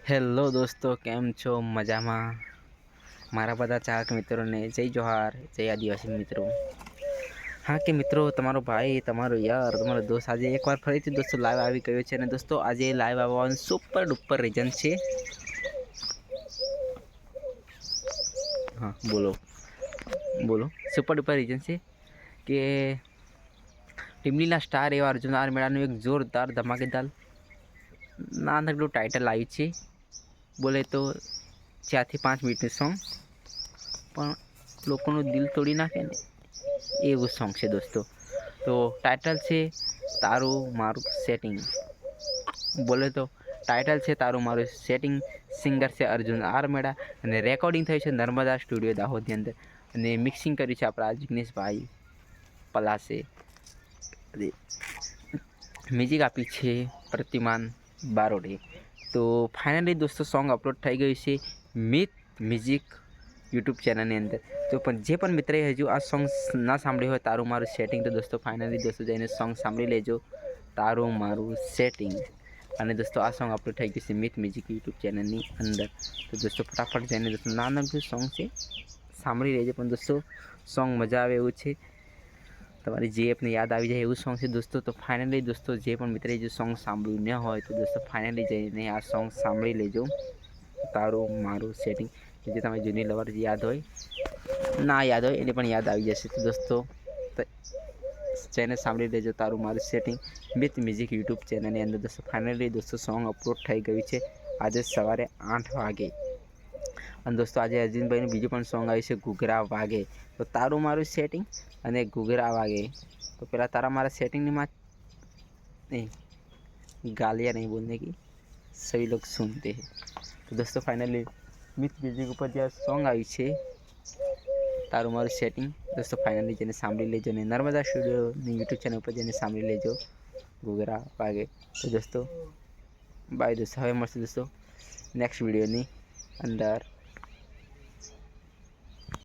Hello દોસ્તો, કેમ છો? મજામાં? મારા બધા ચાહક મિત્રોને જય જોહાર, જય આદિવાસી મિત્રો. હા કે મિત્રો, તમારો ભાઈ, તમારો યાર, તમારો દોસ્ત આજે એકવાર ફરીથી દોસ્તો લાઈવ આવી ગયો છે. અને દોસ્તો આજે લાઈવ આવવાનું સુપર ડુપર રીઝન છે. હા બોલો બોલો. સુપર ડુપર રીઝન છે કે ટીમલીના સ્ટાર એવા અર્જુન આર મેળાનું એક જોરદાર ધમાકેદાર નાનકડું ટાઇટલ આવ્યું છે. બોલે તો 4 થી 5 મિનિટનું સોંગ, પણ લોકોનું દિલ તોડી નાખે ને એવું સોંગ છે દોસ્તો. તો ટાઇટલ છે તારું મારું સેટિંગ. બોલે તો ટાઇટલ છે તારું મારું સેટિંગ. સિંગર છે અર્જુન આર મેળા અને રેકોર્ડિંગ થયું છે નર્મદા સ્ટુડિયો દાહોદની અંદર. અને મિક્સિંગ કર્યું છે આપણા જિગ્નેશભાઈ પલાસે. મ્યુઝિક આપી છે પ્રતિમાન બારોડે. તો ફાઇનલી દોસ્તો સોંગ અપલોડ થઈ ગયું છે મિત મ્યુઝિક યુટ્યુબ ચેનલની અંદર. તો પણ જે પણ મિત્રએ હજુ આ સોંગ ના સાંભળ્યું હોય તારું મારું સેટિંગ, તો દોસ્તો ફાઇનલી દોસ્તો જઈને સોંગ સાંભળી લેજો, તારું મારું સેટિંગ. અને દોસ્તો આ સોંગ અપલોડ થઈ ગયું છે મિત મ્યુઝિક યુટ્યુબ ચેનલની અંદર. તો દોસ્તો ફટાફટ જઈને દોસ્તો નાનકડું સોંગ છે, સાંભળી લેજો. પણ દોસ્તો સોંગ મજા આવે એવું છે, તમારી જે એપને યાદ આવી જાય એવું સોંગ છે દોસ્તો. તો ફાઇનલી દોસ્તો જે પણ મિત્રએ જે સોંગ સાંભળ્યું ન હોય તો દોસ્તો ફાઇનલી જઈને આ સોંગ સાંભળી લેજો, તારું મારું સેટિંગ. જે તમારી જૂની લવર યાદ હોય, ના યાદ હોય એને પણ યાદ આવી જશે. તો દોસ્તો ચેનલ સાંભળી લેજો, તારું મારું સેટિંગ મિત મ્યુઝિક યુટ્યુબ ચેનલની અંદર. દોસ્તો ફાઇનલી દોસ્તો સોંગ અપલોડ થઈ ગયું છે આજે સવારે 8 વાગે. અને દોસ્તો આજે અર્જુનભાઈનું બીજું પણ સોંગ આવ્યું છે ઘૂઘરા વાગે. તો તારું મારું સેટિંગ અને ઘૂઘરા વાગે. તો પેલા તારા મારા સેટિંગની માં નહીં, ગાલિयाँ नहीं बोलने की, सभी लोग सुनते हैं. તો દોસ્તો ફાઇનલી મિત મ્યુઝિક ઉપર જે સોંગ આવ્યું છે તારું મારું સેટિંગ, દોસ્તો ફાઇનલી જઈને સાંભળી લેજો. અને નર્મદા સ્ટુડિયોની યુટ્યુબ ચેનલ ઉપર જઈને સાંભળી લેજો ઘૂઘરા વાગે. તો દોસ્તો બાય દોસ્તો, હવે મળશે દોસ્તો નેક્સ્ટ વિડીયોની અંદર.